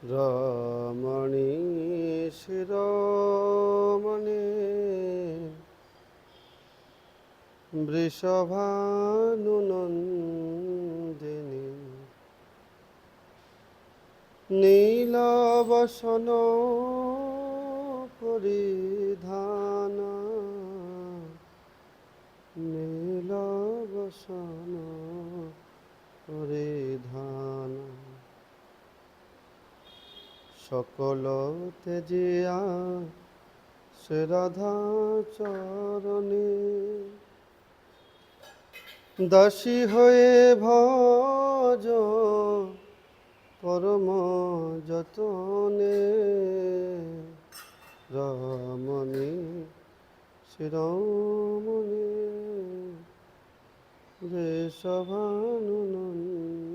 রমণী শিরোমণি বৃষভানুনন্দিনী নীলবসন পরিধান নীলবসন পরিধান সকল তেজিয়া সে রাধা চরণে দাসী হয়ে ভজ পরম যতনে রমণী শিরোমণি বৃষভানুনন্দিনী।